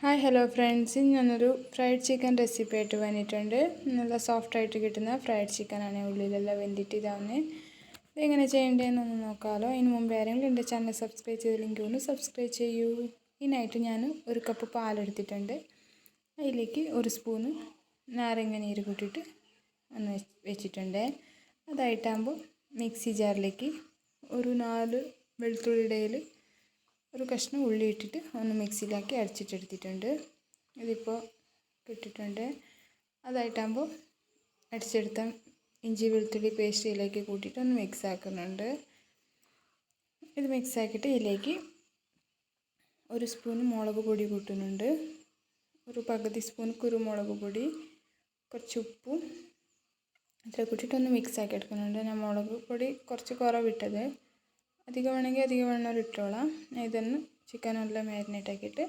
Hi hello friends, ഇന്ന് ഞാനൊരു fried chicken recipe ആയിട്ട് വന്നിട്ടുണ്ട്. നല്ല സോഫ്റ്റായിട്ട് കിട്ടുന്ന ഫ്രൈഡ് ചിക്കനാണ്. ഉള്ളിലെല്ലാം വെന്തിട്ട് ഇതാവുന്നത്. ഇതെങ്ങനെ ചെയ്യേണ്ടതെന്നൊന്ന് നോക്കാമല്ലോ. അതിന് മുമ്പ് ആരെങ്കിലും എൻ്റെ ചാനൽ സബ്സ്ക്രൈബ് ചെയ്തില്ലെങ്കിൽ ഒന്ന് സബ്സ്ക്രൈബ് ചെയ്യൂ. ഇതിനായിട്ട് ഞാൻ ഒരു കപ്പ് പാലെടുത്തിട്ടുണ്ട്. അതിലേക്ക് ഒരു സ്പൂണ് നാരങ്ങ നീര് കൂട്ടിയിട്ട് ഒന്ന് വെച്ചിട്ടുണ്ട്. അതായിട്ടാകുമ്പോൾ മിക്സി ജാറിലേക്ക് ഒരു 4 വെളുത്തുള്ളിയുടെ ഒരു കഷ്ണം ഉള്ളി ഇട്ടിട്ട് ഒന്ന് മിക്സിയിലാക്കി അടിച്ചിട്ടെടുത്തിട്ടുണ്ട്. ഇതിപ്പോൾ കിട്ടിയിട്ടുണ്ട്. അതായിട്ടാകുമ്പോൾ അടിച്ചെടുത്ത ഇഞ്ചി വെളുത്തുള്ളി പേസ്റ്റ് ഇതിലേക്ക് കൂട്ടിയിട്ട് ഒന്ന് മിക്സ് ആക്കുന്നുണ്ട്. ഇത് മിക്സ് ആക്കിയിട്ട് ഇതിലേക്ക് ഒരു സ്പൂൺ മുളക് പൊടി കൂട്ടുന്നുണ്ട്. ഒരു പകുതി സ്പൂൺ കുരുമുളക് പൊടി, കുറച്ച് ഉപ്പും അതിൽ കൂട്ടിയിട്ട് ഒന്ന് മിക്സ് ആക്കി എടുക്കുന്നുണ്ട്. ഞാൻ മുളക് പൊടി കുറച്ച് കുറവിട്ടത്, അധികം വേണമെങ്കിൽ അധികം വേണം ഇട്ടോളാം. ഇതൊന്ന് ചിക്കനെല്ലാം മാരിനേറ്റ് ആക്കിയിട്ട്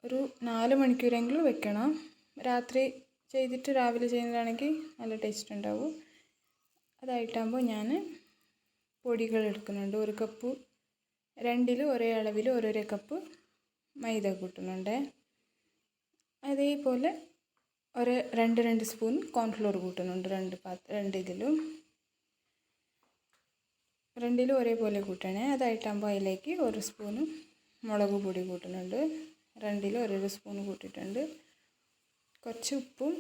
ഒരു 4 മണിക്കൂറെങ്കിലും വെക്കണം. രാത്രി ചെയ്തിട്ട് രാവിലെ ചെയ്യുന്നതാണെങ്കിൽ നല്ല ടേസ്റ്റ് ഉണ്ടാവും. അതായിട്ടാകുമ്പോൾ ഞാൻ പൊടികൾ എടുക്കുന്നുണ്ട്. ഒരു കപ്പ്, രണ്ടിൽ ഒരേ അളവിൽ ഓരോരോ കപ്പ് മൈദ കൂട്ടുന്നുണ്ട്. അതേപോലെ ഒരു 2 സ്പൂൺ കോൺഫ്ലോർ കൂട്ടുന്നുണ്ട്. രണ്ടിലും ഒരേപോലെ കൂട്ടണേ. അതായിട്ടാകുമ്പോൾ അതിലേക്ക് ഒരു സ്പൂണ് മുളക് പൊടി കൂട്ടുന്നുണ്ട്. രണ്ടിലും ഓരോ സ്പൂൺ കൂട്ടിയിട്ടുണ്ട്. കുറച്ച് ഉപ്പും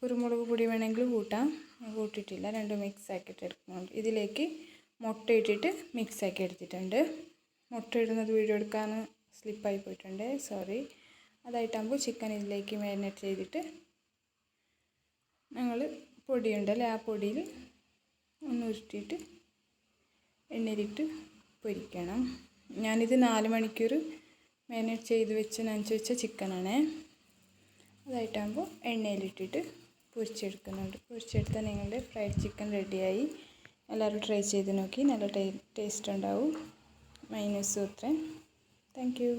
കുരുമുളക് പൊടി വേണമെങ്കിൽ കൂട്ടാം, കൂട്ടിയിട്ടില്ല. രണ്ടും മിക്സ് ആക്കിയിട്ട് എടുക്കുന്നുണ്ട്. ഇതിലേക്ക് മുട്ട ഇട്ടിട്ട് മിക്സ് ആക്കി എടുത്തിട്ടുണ്ട്. മുട്ട ഇടുന്നത് വീഡിയോ എടുക്കാൻ സ്ലിപ്പായി പോയിട്ടുണ്ട്, സോറി. അതായിട്ടാകുമ്പോൾ ചിക്കൻ ഇതിലേക്ക് മാരിനേറ്റ് ചെയ്തിട്ട് ഞങ്ങൾ പൊടിയുണ്ടല്ലേ, ആ പൊടിയിൽ ഒന്ന് ഉരുട്ടിയിട്ട് എണ്ണയിലിട്ട് പൊരിക്കണം. ഞാനിത് 4 മണിക്കൂർ മാരിനേറ്റ് ചെയ്ത് നനച്ച് വെച്ച ചിക്കനാണ്. അതായിട്ടാകുമ്പോൾ എണ്ണയിലിട്ടിട്ട് പൊരിച്ചെടുക്കുന്നുണ്ട്. പൊരിച്ചെടുത്താൽ നിങ്ങളുടെ ഫ്രൈഡ് ചിക്കൻ റെഡിയായി. എല്ലാവരും ട്രൈ ചെയ്ത് നോക്കി, നല്ല ടേസ്റ്റ് ഉണ്ടാവും. മൈനസ് അത്രയും. Thank you.